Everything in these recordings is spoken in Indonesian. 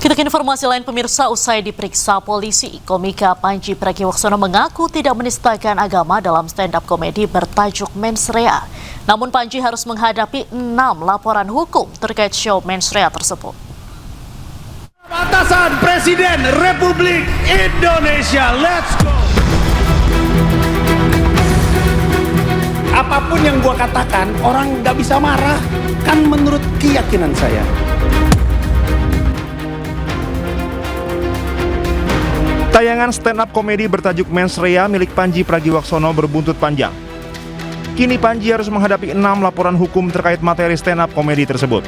Kita ke informasi lain pemirsa, usai diperiksa polisi, komika Panji Pragiwaksono mengaku tidak menistakan agama dalam stand-up komedi bertajuk Mens Rea. Namun Panji harus menghadapi 6 laporan hukum terkait show Mens Rea tersebut. Atasan Presiden Republik Indonesia, let's go! Apapun yang gua katakan, orang nggak bisa marah, kan menurut keyakinan saya. Tayangan stand-up komedi bertajuk Mens Rea milik Panji Pragiwaksono berbuntut panjang. Kini Panji harus menghadapi 6 laporan hukum terkait materi stand-up komedi tersebut.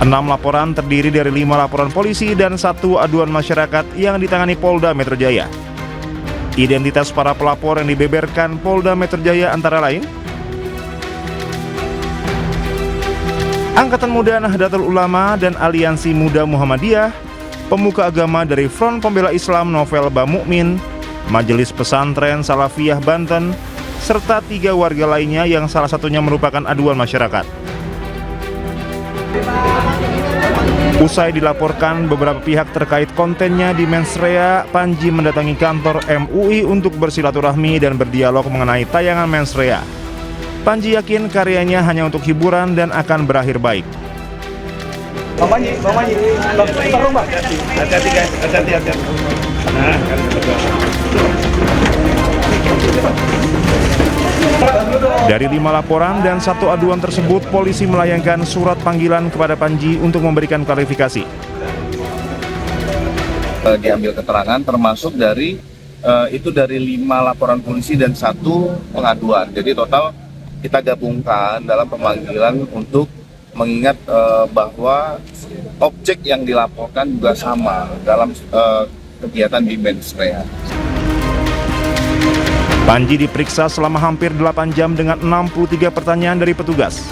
6 laporan terdiri dari 5 laporan polisi dan 1 aduan masyarakat yang ditangani Polda Metro Jaya. Identitas para pelapor yang dibeberkan Polda Metro Jaya antara lain Angkatan Muda Nahdlatul Ulama dan Aliansi Muda Muhammadiyah, pemuka agama dari Front Pembela Islam Novel Bamukmin, Majelis Pesantren Salafiyah Banten, serta 3 warga lainnya yang salah satunya merupakan aduan masyarakat. Usai dilaporkan beberapa pihak terkait kontennya di Mens Rea, Panji mendatangi kantor MUI untuk bersilaturahmi dan berdialog mengenai tayangan Mens Rea. Panji yakin karyanya hanya untuk hiburan dan akan berakhir baik. Bang Panji, tolong Bang. Hati-hati guys, hati-hati. Nah, kan Dari 5 laporan dan 1 aduan tersebut, polisi melayangkan surat panggilan kepada Panji untuk memberikan klarifikasi. Diambil keterangan termasuk dari dari 5 laporan polisi dan 1 pengaduan. Jadi total kita gabungkan dalam pemanggilan untuk mengingat bahwa objek yang dilaporkan juga sama dalam kegiatan di Mens Rea. Panji diperiksa selama hampir 8 jam dengan 63 pertanyaan dari petugas.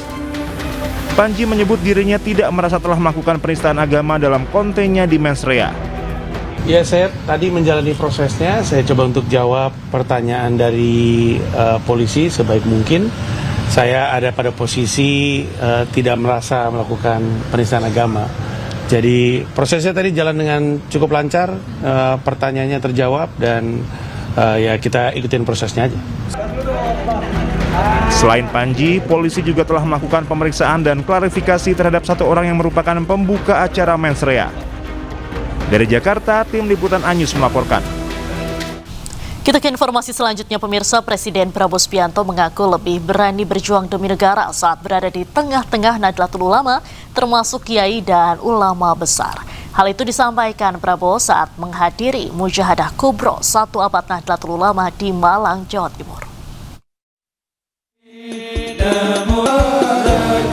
Panji menyebut dirinya tidak merasa telah melakukan penistaan agama dalam kontennya di Mens Rea. Ya, saya tadi menjalani prosesnya, saya coba untuk jawab pertanyaan dari polisi sebaik mungkin. Saya ada pada posisi tidak merasa melakukan penistaan agama. Jadi prosesnya tadi jalan dengan cukup lancar, pertanyaannya terjawab dan ya kita ikutin prosesnya aja. Selain Panji, polisi juga telah melakukan pemeriksaan dan klarifikasi terhadap 1 orang yang merupakan pembuka acara Mens Rea. Dari Jakarta, tim liputan Anyus melaporkan. Kita ke informasi selanjutnya pemirsa, Presiden Prabowo Subianto mengaku lebih berani berjuang demi negara saat berada di tengah-tengah Nahdlatul Ulama, termasuk kiai dan ulama besar. Hal itu disampaikan Prabowo saat menghadiri Mujahadah Kubro 1 Abad Nahdlatul Ulama di Malang, Jawa Timur.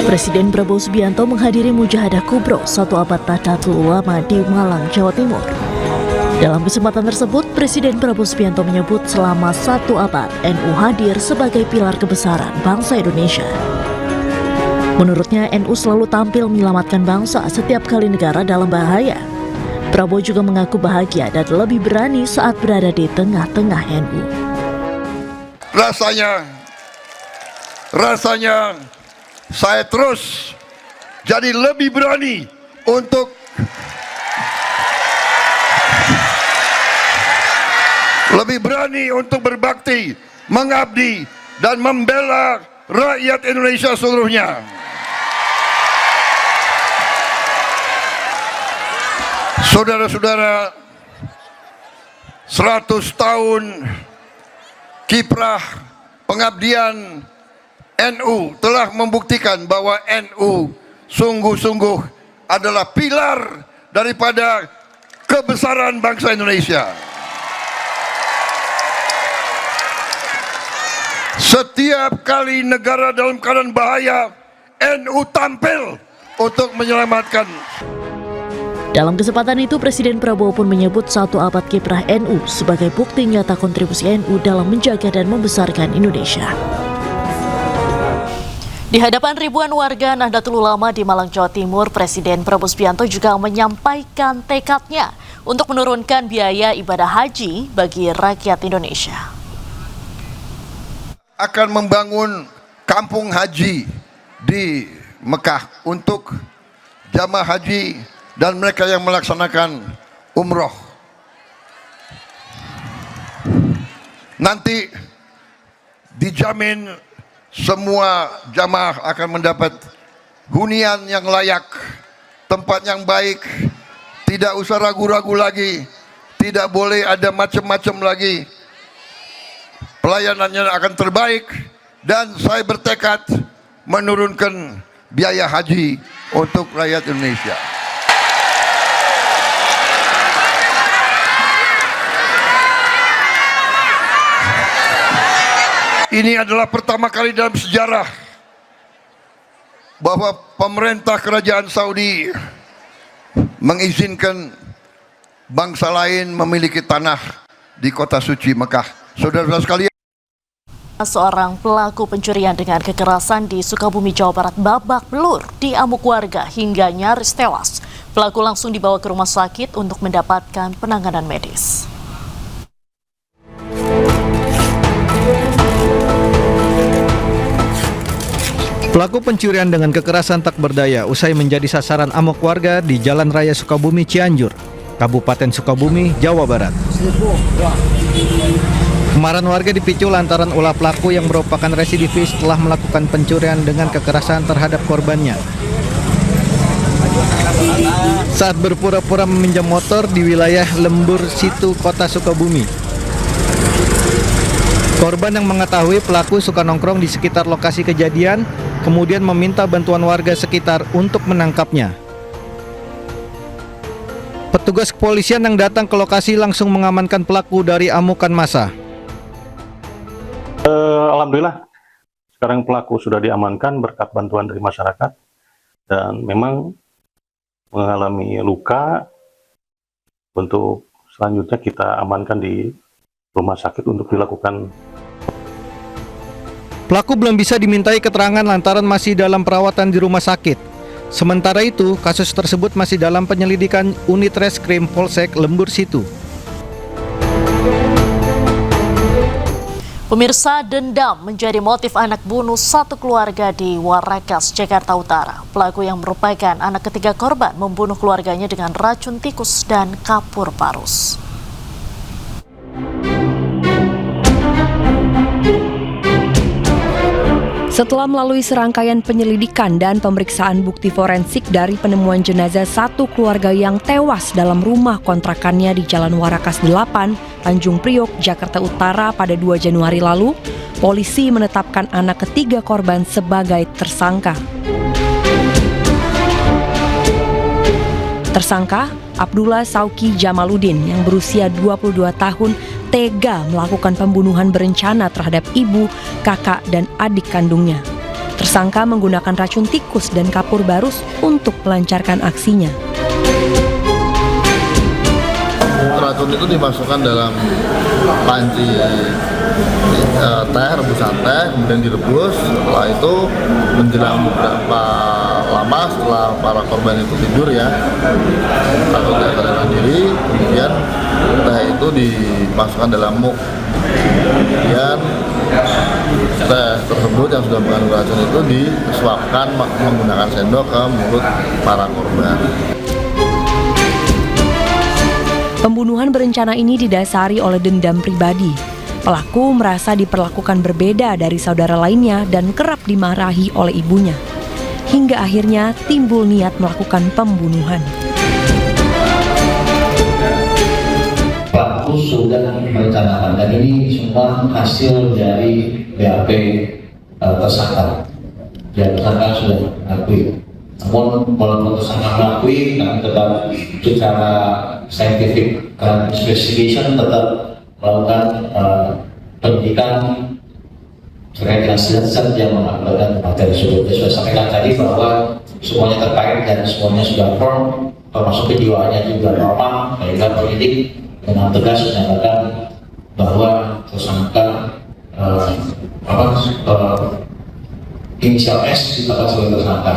Presiden Prabowo Subianto menghadiri Mujahadah Kubro 1 Abad Nahdlatul Ulama di Malang, Jawa Timur. Dalam kesempatan tersebut, Presiden Prabowo Subianto menyebut selama 1 abad NU hadir sebagai pilar kebesaran bangsa Indonesia. Menurutnya, NU selalu tampil menyelamatkan bangsa setiap kali negara dalam bahaya. Prabowo juga mengaku bahagia dan lebih berani saat berada di tengah-tengah NU. Rasanya saya terus jadi lebih berani untuk berbakti, mengabdi, dan membela rakyat Indonesia seluruhnya. Saudara-saudara, 100 tahun kiprah pengabdian NU telah membuktikan bahwa NU sungguh-sungguh adalah pilar daripada kebesaran bangsa Indonesia. Setiap kali negara dalam keadaan bahaya, NU tampil untuk menyelamatkan. Dalam kesempatan itu, Presiden Prabowo pun menyebut 1 abad kiprah NU sebagai bukti nyata kontribusi NU dalam menjaga dan membesarkan Indonesia. Di hadapan ribuan warga Nahdlatul Ulama di Malang, Jawa Timur, Presiden Prabowo Subianto juga menyampaikan tekadnya untuk menurunkan biaya ibadah haji bagi rakyat Indonesia. Akan membangun kampung haji di Mekah untuk jamaah haji dan mereka yang melaksanakan umroh. Nanti dijamin semua jamaah akan mendapat hunian yang layak, tempat yang baik, tidak usah ragu-ragu lagi, tidak boleh ada macam-macam lagi. Pelayanannya akan terbaik dan saya bertekad menurunkan biaya haji untuk rakyat Indonesia. Ini adalah pertama kali dalam sejarah bahwa pemerintah kerajaan Saudi mengizinkan bangsa lain memiliki tanah di kota suci Mekah. Saudara-saudara sekalian, seorang pelaku pencurian dengan kekerasan di Sukabumi, Jawa Barat babak belur diamuk warga hingga nyaris tewas. Pelaku langsung dibawa ke rumah sakit untuk mendapatkan penanganan medis. Pelaku pencurian dengan kekerasan tak berdaya usai menjadi sasaran amok warga di Jalan Raya Sukabumi Cianjur, Kabupaten Sukabumi, Jawa Barat. Kemarahan warga dipicu lantaran ulah pelaku yang merupakan residivis telah melakukan pencurian dengan kekerasan terhadap korbannya. Saat berpura-pura meminjam motor di wilayah Lembur Situ, Kota Sukabumi. Korban yang mengetahui pelaku suka nongkrong di sekitar lokasi kejadian, kemudian meminta bantuan warga sekitar untuk menangkapnya. Petugas kepolisian yang datang ke lokasi langsung mengamankan pelaku dari amukan massa. Alhamdulillah, sekarang pelaku sudah diamankan berkat bantuan dari masyarakat dan memang mengalami luka. Untuk selanjutnya kita amankan di rumah sakit untuk dilakukan. Pelaku belum bisa dimintai keterangan lantaran masih dalam perawatan di rumah sakit. Sementara itu, kasus tersebut masih dalam penyelidikan Unit Reskrim Polsek Lembur Situ. Pemirsa, dendam menjadi motif anak bunuh satu keluarga di Warakas, Jakarta Utara. Pelaku yang merupakan anak ketiga korban membunuh keluarganya dengan racun tikus dan kapur parus. Setelah melalui serangkaian penyelidikan dan pemeriksaan bukti forensik dari penemuan jenazah satu keluarga yang tewas dalam rumah kontrakannya di Jalan Warakas 8, Tanjung Priok, Jakarta Utara pada 2 Januari lalu, polisi menetapkan anak ketiga korban sebagai tersangka. Tersangka Abdullah Sauki Jamaluddin yang berusia 22 tahun tega melakukan pembunuhan berencana terhadap ibu, kakak, dan adik kandungnya. Tersangka menggunakan racun tikus dan kapur barus untuk melancarkan aksinya. Racun itu dimasukkan dalam panci teh, rebusan teh, kemudian direbus. Setelah itu menjelang beberapa lama setelah para korban itu tidur ya, atau tidak sadarkan diri, kemudian teh itu dimasukkan dalam muk. Kemudian teh tersebut yang sudah mengandung racun itu disuapkan menggunakan sendok ke mulut para korban. Pembunuhan berencana ini didasari oleh dendam pribadi. Pelaku merasa diperlakukan berbeda dari saudara lainnya dan kerap dimarahi oleh ibunya. Hingga akhirnya timbul niat melakukan pembunuhan. Pelaku sudah merencanakan dan ini semua hasil dari BAP tersangka. Dan tersangka sudah mengakui. Namun walaupun tersangka mengakui, kami tetap secara scientific investigation tetap melakukan penyidikan terkait dengan zat-zat yang mengakibatkan materi tersebut. Saya sudah sampaikan tadi bahwa semuanya terkait dan semuanya sudah firm, termasuk kejiwaannya juga normal, sehingga penyidik dengan tegas menyatakan bahwa tersangka inisial S ditetapkan sebagai tersangka.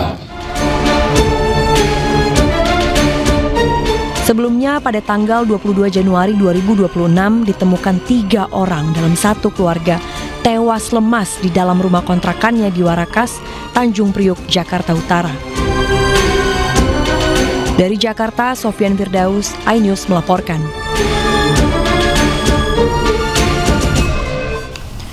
Sebelumnya pada tanggal 22 Januari 2026 ditemukan 3 orang dalam satu keluarga tewas lemas di dalam rumah kontrakannya di Warakas, Tanjung Priok, Jakarta Utara. Dari Jakarta, Sofyan Firdaus, iNews melaporkan.